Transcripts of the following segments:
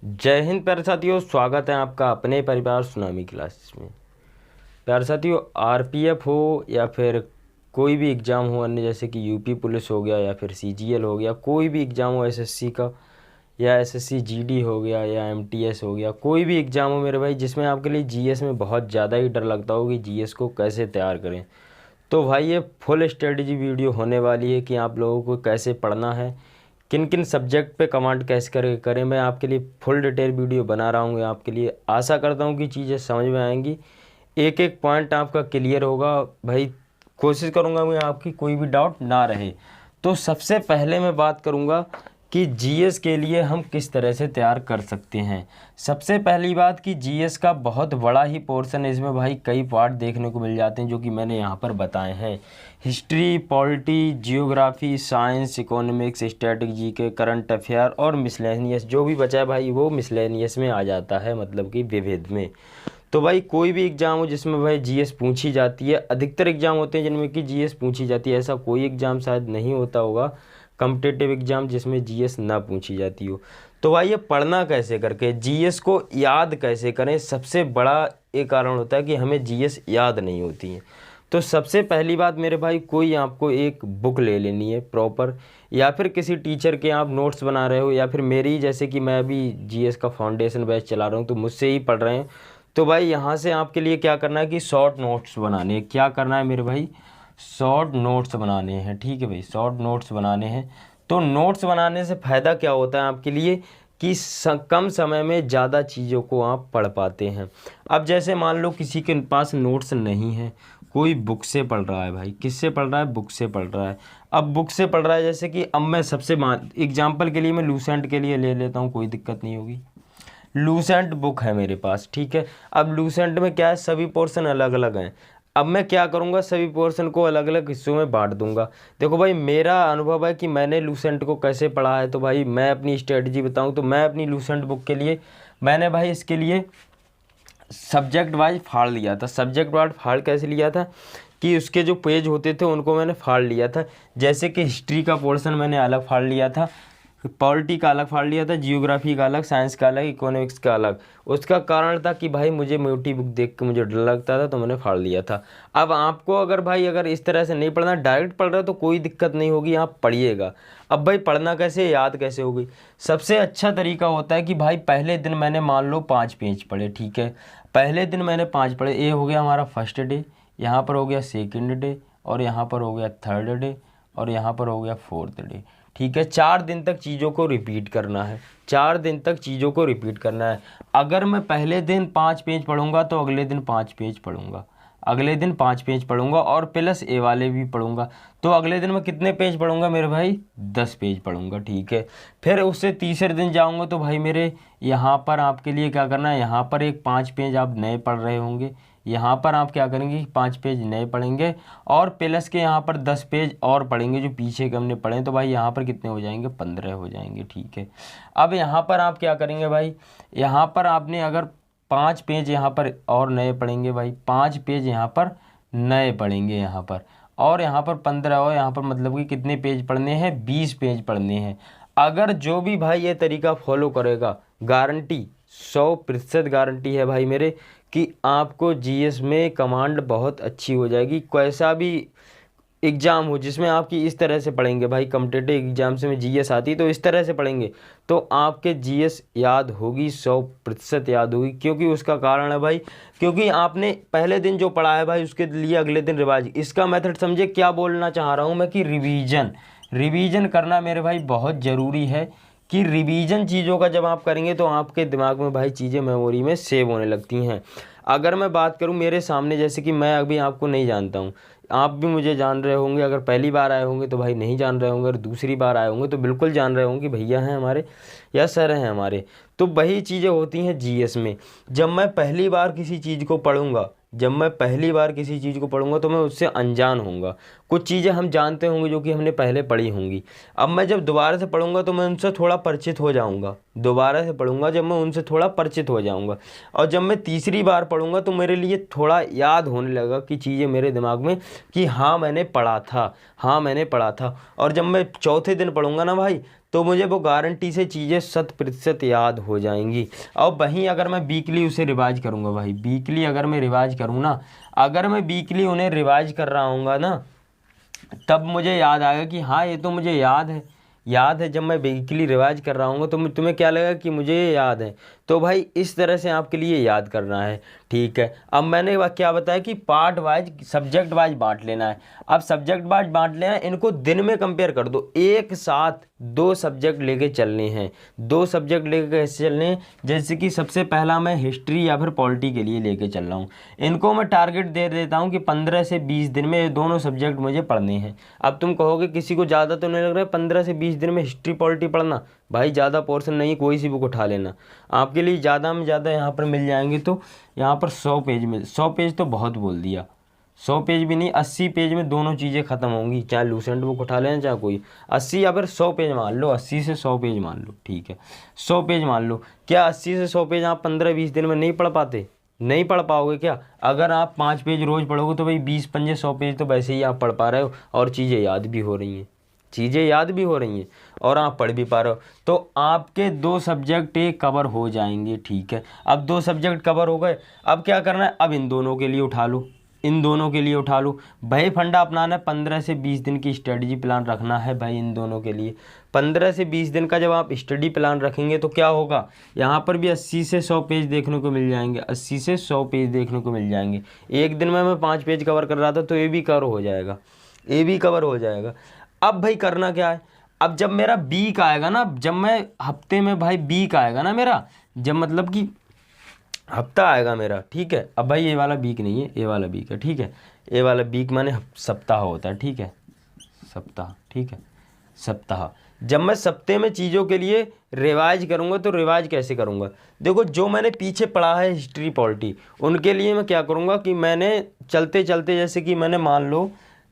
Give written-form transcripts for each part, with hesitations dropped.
जय हिंद प्यारे साथियों, स्वागत है आपका अपने परिवार सुनामी क्लासेस में। प्यारे साथियों, आरपीएफ हो या फिर कोई भी एग्ज़ाम हो अन्य, जैसे कि यूपी पुलिस हो गया या फिर सीजीएल हो गया, कोई भी एग्ज़ाम हो एसएससी का या एसएससी जीडी हो गया या एमटीएस हो गया, कोई भी एग्ज़ाम हो मेरे भाई जिसमें आपके लिए जीएस में बहुत ज़्यादा ही डर लगता हो कि जीएस को कैसे तैयार करें, तो भाई ये फुल स्ट्रेटजी वीडियो होने वाली है कि आप लोगों को कैसे पढ़ना है, किन किन सब्जेक्ट पे कमांड कैसे करें। मैं आपके लिए फुल डिटेल वीडियो बना रहा हूँ आपके लिए। आशा करता हूँ कि चीज़ें समझ में आएंगी, एक एक पॉइंट आपका क्लियर होगा। भाई कोशिश करूँगा मैं आपकी कोई भी डाउट ना रहे। तो सबसे पहले मैं बात करूँगा कि जीएस के लिए हम किस तरह से तैयार कर सकते हैं। सबसे पहली बात कि जीएस का बहुत बड़ा ही पोर्शन है, इसमें भाई कई पार्ट देखने को मिल जाते हैं जो कि मैंने यहाँ पर बताए हैं। History, polity, geography, science, economics, static, GK, current affair और मिसलेनियस, जो भी बचा है भाई वो मिसलेनियस में आ जाता है, मतलब कि विविध में। तो भाई कोई भी एग्ज़ाम हो जिसमें भाई जीएस पूछी जाती है, अधिकतर एग्ज़ाम होते हैं जिनमें कि जीएस पूछी जाती है, ऐसा कोई एग्ज़ाम शायद नहीं होता होगा कॉम्पिटिटिव एग्ज़ाम जिसमें जीएस ना पूछी जाती हो। तो भाई ये पढ़ना कैसे करके, जीएस को याद कैसे करें, सबसे बड़ा एक कारण होता है कि हमें जीएस याद नहीं होती है। तो सबसे पहली बात मेरे भाई, कोई आपको एक बुक ले लेनी है प्रॉपर, या फिर किसी टीचर के आप नोट्स बना रहे हो, या फिर मेरी जैसे कि मैं अभी जीएस का फाउंडेशन बैच चला रहा हूँ तो मुझसे ही पढ़ रहे हैं। तो भाई यहाँ से आपके लिए क्या करना है कि शॉर्ट नोट्स बनाने हैं। क्या करना है मेरे भाई, शॉर्ट नोट्स बनाने हैं। ठीक है भाई, शॉर्ट नोट्स बनाने हैं। तो नोट्स बनाने से फ़ायदा क्या होता है आपके लिए कि कम समय में ज़्यादा चीज़ों को आप पढ़ पाते हैं। अब जैसे मान लो किसी के पास नोट्स नहीं है, कोई बुक से पढ़ रहा है भाई, किससे पढ़ रहा है, बुक से पढ़ रहा है। अब बुक से पढ़ रहा है, जैसे कि अब मैं सबसे एग्जाम्पल के लिए मैं लूसेंट के लिए ले लेता हूँ, कोई दिक्कत नहीं होगी। लूसेंट बुक है मेरे पास, ठीक है। अब लूसेंट में क्या है, सभी पोर्शन अलग अलग हैं। अब मैं क्या करूँगा, सभी पोर्शन को अलग अलग हिस्सों में बांट दूंगा। देखो भाई, मेरा अनुभव है कि मैंने लूसेंट को कैसे पढ़ा है। तो भाई मैं अपनी स्ट्रेटजी बताऊं तो मैं अपनी लूसेंट बुक के लिए मैंने भाई इसके लिए सब्जेक्ट वाइज फाड़ लिया था। सब्जेक्ट वाइज फाड़ कैसे लिया था कि उसके जो पेज होते थे उनको मैंने फाड़ लिया था। जैसे कि हिस्ट्री का पोर्शन मैंने अलग फाड़ लिया था, पॉलिटी का अलग फाड़ लिया था, जियोग्राफी का अलग, साइंस का अलग, इकोनॉमिक्स का अलग। उसका कारण था कि भाई मुझे मोटी बुक देख के मुझे डर लगता था तो मैंने फाड़ लिया था। अब आपको अगर इस तरह से नहीं पढ़ना, डायरेक्ट पढ़ रहे हो तो कोई दिक्कत नहीं होगी, आप पढ़िएगा। अब भाई पढ़ना कैसे, याद कैसे होगी। सबसे अच्छा तरीका होता है कि भाई पहले दिन मैंने मान लो 5 पेज पढ़े, ठीक है। पहले दिन मैंने 5 पढ़े, ये हो गया हमारा फर्स्ट डे, यहाँ पर हो गया सेकेंड डे, और यहाँ पर हो गया थर्ड डे, और यहाँ पर हो गया फोर्थ डे। ठीक है, 4 दिन तक चीज़ों को रिपीट करना है, 4 दिन तक चीज़ों को रिपीट करना है। अगर मैं पहले दिन 5 पेज पढ़ूंगा तो अगले दिन 5 पेज पढ़ूंगा, अगले दिन 5 पेज पढ़ूंगा, और प्लस ए वाले भी पढ़ूंगा। तो अगले दिन मैं कितने पेज पढ़ूंगा मेरे भाई, 10 पेज पढ़ूंगा, ठीक है। फिर उससे तीसरे दिन जाऊंगा तो भाई मेरे यहाँ पर आपके लिए क्या करना है, यहाँ पर एक 5 पेज आप नए पढ़ रहे होंगे, यहाँ पर आप क्या करेंगे, 5 पेज नए पढ़ेंगे, और प्लस के यहाँ पर 10 पेज और पढ़ेंगे जो पीछे के हमने पढ़े। तो भाई यहाँ पर कितने हो जाएंगे, 15 हो जाएंगे, ठीक है। अब यहाँ पर आप क्या करेंगे भाई, यहाँ पर आपने अगर 5 पेज यहाँ पर और नए पढ़ेंगे भाई, 5 पेज यहाँ पर नए पढ़ेंगे यहाँ पर, और यहाँ पर 15, और यहाँ पर मतलब कि कितने पेज पढ़ने हैं, 20 पेज पढ़ने हैं। अगर जो भी भाई ये तरीका फॉलो करेगा, गारंटी 100% गारंटी है भाई मेरे कि आपको जीएस में कमांड बहुत अच्छी हो जाएगी। कैसा भी एग्ज़ाम हो जिसमें आपकी इस तरह से पढ़ेंगे भाई, कॉम्पिटिटिव एग्जाम से में जीएस आती तो इस तरह से पढ़ेंगे तो आपके जीएस याद होगी, 100% याद होगी। क्योंकि उसका कारण है भाई, क्योंकि आपने पहले दिन जो पढ़ा है भाई उसके लिए अगले दिन रिवाइज। इसका मेथड समझे, क्या बोलना चाह रहा हूँ मैं कि रिवीजन करना मेरे भाई बहुत ज़रूरी है। कि रिवीजन चीज़ों का जब आप करेंगे तो आपके दिमाग में भाई चीज़ें मेमोरी में सेव होने लगती हैं। अगर मैं बात करूं मेरे सामने, जैसे कि मैं अभी आपको नहीं जानता हूं, आप भी मुझे जान रहे होंगे, अगर पहली बार आए होंगे तो भाई नहीं जान रहे होंगे, और दूसरी बार आए होंगे तो बिल्कुल जान रहे होंगे, भैया हैं हमारे या सर हैं हमारे। तो वही चीज़ें होती हैं जीएस में। जब मैं पहली बार किसी चीज़ को पढ़ूंगा, तो मैं उससे अनजान होऊंगा। कुछ चीज़ें हम जानते होंगे जो कि हमने पहले पढ़ी होंगी। अब मैं जब दोबारा से पढ़ूंगा तो मैं उनसे थोड़ा परिचित हो जाऊंगा, दोबारा से पढ़ूंगा जब मैं उनसे थोड़ा परिचित हो जाऊंगा। और जब मैं तीसरी बार पढ़ूंगा तो मेरे लिए थोड़ा याद होने लगा कि चीज़ें मेरे दिमाग में कि हाँ मैंने पढ़ा था, हाँ मैंने पढ़ा था। और जब मैं चौथे दिन पढ़ूंगा ना भाई, तो मुझे वो गारंटी से चीज़ें 100% याद हो जाएंगी। और वहीं अगर मैं वीकली उसे रिवाइज करूँगा भाई, वीकली अगर मैं रिवाइज करूँ ना, अगर मैं वीकली उन्हें रिवाइज कर रहा हूँगा ना, तब मुझे याद आएगा कि हाँ ये तो मुझे याद है। जब मैं वीकली रिवाइज कर रहा हूँ तो तुम्हें क्या लगेगा कि मुझे ये याद है। तो भाई इस तरह से आपके लिए याद करना है, ठीक है। अब मैंने क्या बताया कि पार्ट वाइज सब्जेक्ट वाइज बांट लेना है। अब सब्जेक्ट वाइज बांट लेना है, इनको दिन में कंपेयर कर दो। एक साथ 2 सब्जेक्ट लेके चलने हैं, 2 सब्जेक्ट लेके कैसे चलने हैं, जैसे कि सबसे पहला मैं हिस्ट्री या फिर पॉलिटी के लिए लेके चल रहा हूँ। इनको मैं टारगेट दे देता हूँ कि 15 से 20 दिन में ये दोनों सब्जेक्ट मुझे पढ़ने हैं। अब तुम कहोगे किसी को ज़्यादा तो नहीं लग रहा है 15 से 20 दिन में हिस्ट्री पॉलिटी पढ़ना? भाई ज़्यादा पोर्शन नहीं, कोई सी बुक उठा लेना, आपके लिए ज़्यादा में ज़्यादा यहाँ पर मिल जाएंगे। तो यहाँ पर 100 पेज में, 100 पेज तो बहुत बोल दिया, 100 पेज भी नहीं, 80 पेज में दोनों चीज़ें ख़त्म होंगी। चाहे लूसेंट बुक उठा लेना, चाहे कोई 80 या फिर 100 पेज मान लो, 80 से 100 पेज मान लो, ठीक है 100 पेज मान लो। क्या 80 से 100 पेज आप 15-20 दिन में नहीं पढ़ पाते? नहीं पढ़ पाओगे क्या? अगर आप 5 पेज रोज़ पढ़ोगे तो भाई 20 पंजे 100 पेज तो वैसे ही आप पढ़ पा रहे हो, और चीज़ें याद भी हो रही हैं, चीज़ें याद भी हो रही हैं और आप पढ़ भी पा रहे हो। तो आपके 2 सब्जेक्ट एक कवर हो जाएंगे, ठीक है। अब 2 सब्जेक्ट कवर हो गए, अब क्या करना है, अब इन दोनों के लिए उठा लो, इन दोनों के लिए उठा लो भाई। फंडा अपनाना है, 15 से 20 दिन की स्ट्रेटजी प्लान रखना है भाई इन दोनों के लिए। 15 से 20 दिन का जब आप स्टडी प्लान रखेंगे तो क्या होगा, यहाँ पर भी 80 से 100 पेज देखने को मिल जाएंगे, 80 से 100 पेज देखने को मिल जाएंगे। एक दिन में मैं 5 पेज कवर कर रहा था तो ये भी कवर हो जाएगा, ये भी कवर हो जाएगा। अब भाई करना क्या है, अब जब मेरा वीक आएगा ना, जब मैं हफ्ते में भाई वीक आएगा ना मेरा, जब मतलब कि हफ्ता आएगा मेरा, ठीक है। अब भाई ये वाला वीक नहीं है, ये वाला वीक है, ठीक है। ये वाला वीक माने सप्ताह होता है, ठीक है, सप्ताह, ठीक है, सप्ताह। जब मैं सप्ते में चीज़ों के लिए रिवाइज करूँगा तो रिवाइज कैसे करूँगा, देखो जो मैंने पीछे पढ़ा है हिस्ट्री पॉलिटी, उनके लिए मैं क्या करूँगा कि मैंने चलते चलते, जैसे कि मैंने मान लो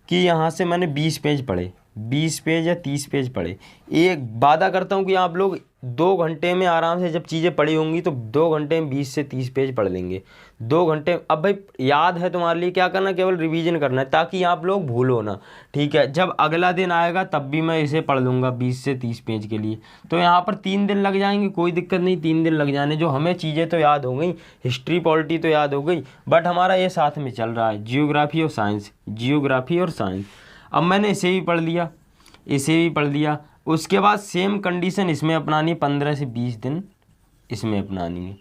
कि यहाँ से मैंने 20 पेज पढ़े, 20 पेज या 30 पेज पढ़े। एक वादा करता हूँ कि आप लोग 2 घंटे में आराम से जब चीज़ें पढ़ी होंगी तो 2 घंटे में 20 से 30 पेज पढ़ लेंगे, 2 घंटे। अब भाई याद है तुम्हारे लिए, क्या करना, केवल रिवीजन करना है ताकि आप लोग भूलो ना, ठीक है। जब अगला दिन आएगा तब भी मैं इसे पढ़ लूँगा 20 से 30 पेज के लिए। तो यहाँ पर 3 दिन लग जाएंगे, कोई दिक्कत नहीं, 3 दिन लग जाने, जो हमें चीज़ें तो याद हो गई, हिस्ट्री पॉलिटी तो याद हो गई, बट हमारा ये साथ में चल रहा है जियोग्राफी और साइंस, जियोग्राफी और साइंस। अब मैंने इसे भी पढ़ लिया, इसे भी पढ़ लिया, उसके बाद सेम कंडीशन इसमें अपनानी, 15 से 20 दिन इसमें अपनानी है,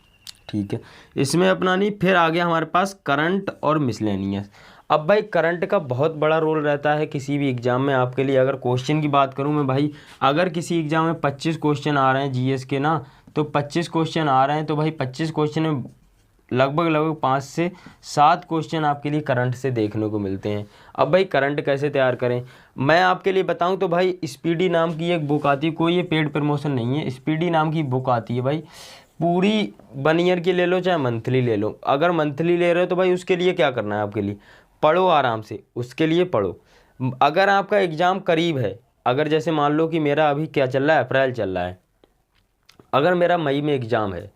ठीक है, इसमें अपनानी। फिर आ गया हमारे पास करंट और मिसलेनियस। अब भाई करंट का बहुत बड़ा रोल रहता है किसी भी एग्ज़ाम में आपके लिए। अगर क्वेश्चन की बात करूं मैं भाई, अगर किसी एग्ज़ाम में 25 क्वेश्चन आ रहे हैं जीएस के ना, तो 25 क्वेश्चन आ रहे हैं तो भाई 25 क्वेश्चन में लगभग 5 से 7 क्वेश्चन आपके लिए करंट से देखने को मिलते हैं। अब भाई करंट कैसे तैयार करें, मैं आपके लिए बताऊं तो भाई स्पीडी नाम की एक बुक आती है, कोई ये पेड प्रमोशन नहीं है, स्पीडी नाम की बुक आती है भाई, पूरी 1 ईयर की ले लो चाहे मंथली ले लो। अगर मंथली ले रहे हो तो भाई उसके लिए क्या करना है, आपके लिए पढ़ो आराम से, उसके लिए पढ़ो। अगर आपका एग्ज़ाम करीब है, अगर जैसे मान लो कि मेरा अभी क्या चल रहा है, अप्रैल चल रहा है, अगर मेरा मई में एग्ज़ाम है,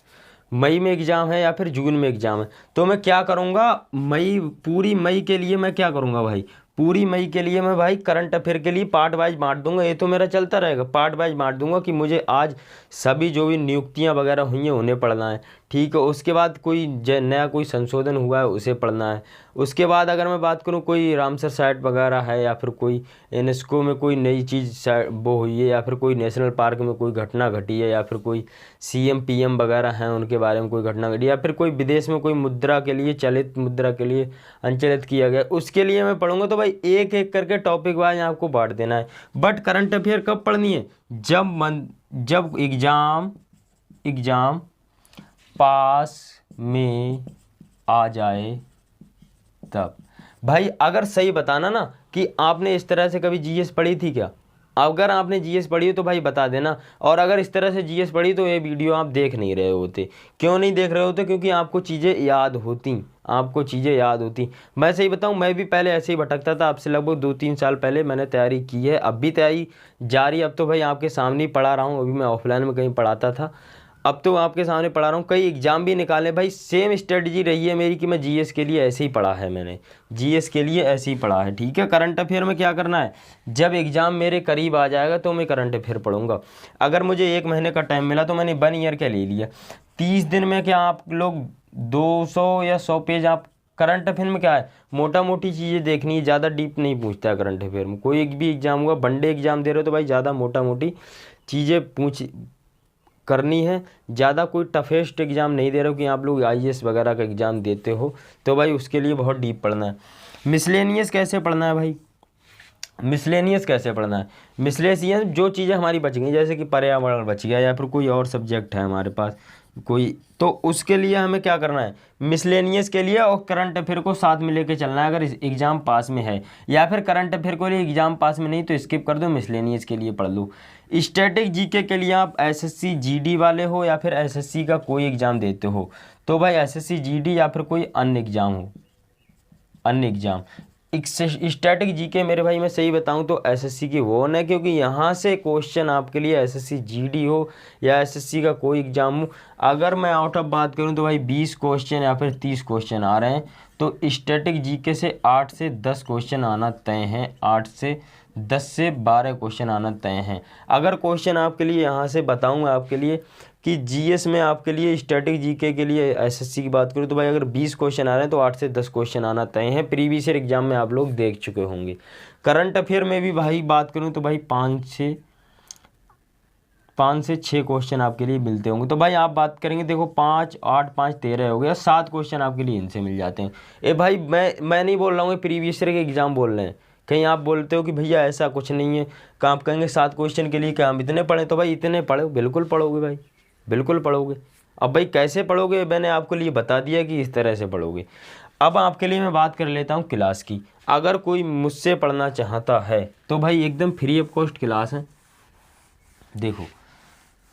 मई में एग्ज़ाम है या फिर जून में एग्ज़ाम है, तो मैं क्या करूँगा, पूरी मई के लिए मैं क्या करूँगा भाई, पूरी मई के लिए मैं भाई करंट अफेयर के लिए पार्ट वाइज बांट दूंगा। ये तो मेरा चलता रहेगा, पार्ट वाइज बांट दूंगा कि मुझे आज सभी जो भी नियुक्तियां वगैरह हुई हैं उन्हें पढ़ना है, ठीक है। उसके बाद कोई नया कोई संशोधन हुआ है उसे पढ़ना है। उसके बाद अगर मैं बात करूं कोई रामसर साइट वगैरह है या फिर कोई यूनेस्को में कोई नई चीज़ वो हुई है, या फिर कोई नेशनल पार्क में कोई घटना घटी है, या फिर कोई सीएम पीएम वगैरह हैं उनके बारे में कोई घटना घटी, या फिर कोई विदेश में कोई मुद्रा के लिए, चलित मुद्रा के लिए अंचलित किया गया, उसके लिए मैं पढ़ूंगा। तो भाई एक एक करके टॉपिक वाइज आपको बांट देना है। बट करंट अफेयर कब पढ़नी है, जब एग्ज़ाम पास में आ जाए तब। भाई अगर सही बताना ना कि आपने इस तरह से कभी जीएस पढ़ी थी क्या, अगर आपने जीएस पढ़ी हो तो भाई बता देना, और अगर इस तरह से जीएस पढ़ी तो ये वीडियो आप देख नहीं रहे होते। क्यों नहीं देख रहे होते, क्योंकि आपको चीज़ें याद होती, आपको चीज़ें याद होती। मैं सही बताऊं, मैं भी पहले ऐसे ही भटकता था, आपसे लगभग 2-3 साल पहले मैंने तैयारी की है, अब भी तैयारी जारी। अब तो भाई आपके सामने ही पढ़ा रहा हूँ, अभी मैं ऑफलाइन में कहीं पढ़ाता था, अब तो आपके सामने पढ़ा रहा हूँ, कई एग्जाम भी निकाले भाई, सेम स्ट्रेटजी रही है मेरी कि मैं जीएस के लिए ऐसे ही पढ़ा है, मैंने जीएस के लिए ऐसे ही पढ़ा है। ठीक है, करंट अफेयर में क्या करना है, जब एग्ज़ाम मेरे करीब आ जाएगा तो मैं करंट अफेयर पढ़ूंगा। अगर मुझे 1 महीने का टाइम मिला तो मैंने 1 ईयर का ले लिया, 30 दिन में क्या आप लोग 200 या 100 पेज आप करंट अफेयर में क्या है, मोटा मोटी चीज़ें देखनी है, ज़्यादा डीप नहीं पूछता है करंट अफेयर में। कोई एक भी एग्जाम हुआ, वनडे एग्जाम दे रहे हो तो भाई ज़्यादा मोटा मोटी चीज़ें पूछ करनी है, ज़्यादा कोई टफेस्ट एग्ज़ाम नहीं दे रहे हो कि आप लोग आईएएस वगैरह का एग्ज़ाम देते हो, तो भाई उसके लिए बहुत डीप पढ़ना है। मिसलेनियस कैसे पढ़ना है भाई, मिसलेनियस कैसे पढ़ना है, मिसलेनियस जो चीज़ें हमारी बच गई, जैसे कि पर्यावरण बच गया या फिर कोई और सब्जेक्ट है हमारे पास कोई, तो उसके लिए हमें क्या करना है, मिसलेनियस के लिए और करंट अफेयर को साथ में लेके चलना है अगर एग्ज़ाम पास में है, या फिर करंट अफेयर को लिए एग्ज़ाम पास में नहीं तो स्किप कर दो, मिसलेनियस के लिए पढ़ लो। स्टैटिक जीके के लिए आप एसएससी जीडी वाले हो या फिर एसएससी का कोई एग्ज़ाम देते हो, तो भाई एसएससी जीडी या फिर कोई अन्य एग्ज़ाम हो, अन्य एग्ज़ाम। स्टैटिक जीके मेरे भाई मैं सही बताऊं तो एसएससी की वो है, क्योंकि यहाँ से क्वेश्चन आपके लिए एसएससी जीडी हो या एसएससी का कोई एग्ज़ाम हो, अगर मैं आउट ऑफ बात करूं तो भाई 20 क्वेश्चन या फिर 30 क्वेश्चन आ रहे हैं, तो स्टैटिक जीके से 8 से 10 क्वेश्चन आना तय हैं, 8 से 10 से 12 क्वेश्चन आना तय हैं। अगर क्वेश्चन आपके लिए यहाँ से बताऊँगा आपके लिए कि जीएस में आपके लिए स्टैटिक जीके के लिए एसएससी की बात करूँ तो भाई अगर 20 क्वेश्चन आ रहे हैं तो 8 से 10 क्वेश्चन आना तय हैं, प्रीवियस ईयर एग्जाम में आप लोग देख चुके होंगे। करंट अफेयर में भी भाई बात करूँ तो भाई 5 से 6 क्वेश्चन आपके लिए मिलते होंगे। तो भाई आप बात करेंगे, देखो 5 8 5 13 हो गया, 7 क्वेश्चन आपके लिए इनसे मिल जाते हैं। ए भाई मैं नहीं बोल रहा हूँ प्रीवियस ईयर के एग्जाम बोल रहे हैं, कहीं आप बोलते हो कि भैया ऐसा कुछ नहीं है, क्या आप कहेंगे 7 क्वेश्चन के लिए क्या हम इतने पढ़ें, तो भाई इतने पढ़ो, बिल्कुल पढ़ोगे भाई, बिल्कुल पढ़ोगे। अब भाई कैसे पढ़ोगे मैंने आपको लिए बता दिया कि इस तरह से पढ़ोगे। अब आपके लिए मैं बात कर लेता हूँ क्लास की। अगर कोई मुझसे पढ़ना चाहता है तो भाई एकदम फ्री ऑफ कॉस्ट क्लास है। देखो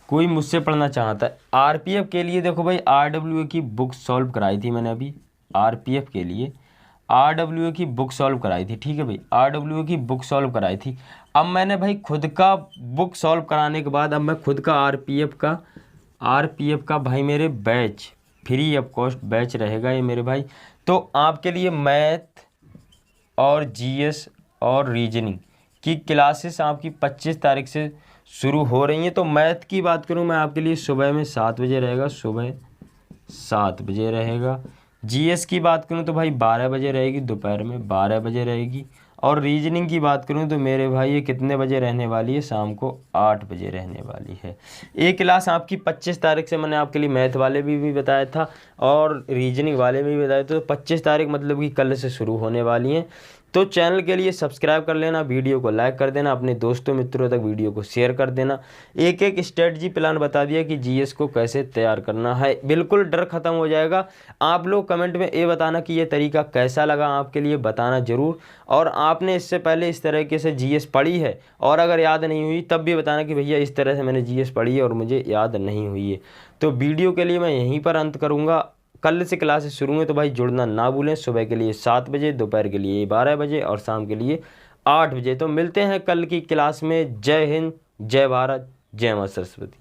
कोई मुझसे पढ़ना चाहता है आरपीएफ के लिए, देखो भाई आरडब्ल्यूए की बुक सॉल्व कराई थी मैंने अभी, आरपीएफ के लिए आरडब्ल्यूए की बुक सॉल्व कराई थी। ठीक है भाई, आरडब्ल्यूए की बुक सॉल्व कराई थी। अब मैंने भाई खुद का बुक सॉल्व कराने के बाद अब मैं खुद का आरपीएफ का भाई मेरे batch free of cost batch रहेगा ये मेरे भाई। तो आपके लिए मैथ और जीएस और रीजनिंग की क्लासेस आपकी 25 तारीख से शुरू हो रही हैं। तो मैथ की बात करूं मैं आपके लिए सुबह में 7 बजे रहेगा, सुबह 7 बजे रहेगा। जीएस की बात करूं तो भाई 12 बजे रहेगी, दोपहर में 12 बजे रहेगी। और रीजनिंग की बात करूं तो मेरे भाई ये कितने बजे रहने वाली है, शाम को 8 बजे रहने वाली है। एक क्लास आपकी 25 तारीख से मैंने आपके लिए मैथ वाले भी बताया था और रीजनिंग वाले में भी बताया था, तो 25 तारीख मतलब कि कल से शुरू होने वाली हैं। तो चैनल के लिए सब्सक्राइब कर लेना, वीडियो को लाइक कर देना, अपने दोस्तों मित्रों तक वीडियो को शेयर कर देना। एक एक स्ट्रेटजी प्लान बता दिया कि जीएस को कैसे तैयार करना है, बिल्कुल डर खत्म हो जाएगा। आप लोग कमेंट में ये बताना कि ये तरीका कैसा लगा आपके लिए, बताना ज़रूर। और आपने इससे पहले इस तरीके से जीएस पढ़ी है और अगर याद नहीं हुई तब भी बताना कि भैया इस तरह से मैंने जीएस पढ़ी है और मुझे याद नहीं हुई है। तो वीडियो के लिए मैं यहीं पर अंत करूँगा। कल से क्लासेस शुरू हुए तो भाई जुड़ना ना भूलें। सुबह के लिए 7 बजे, दोपहर के लिए 12 बजे और शाम के लिए 8 बजे। तो मिलते हैं कल की क्लास में। जय हिंद, जय भारत, जय मां सरस्वती।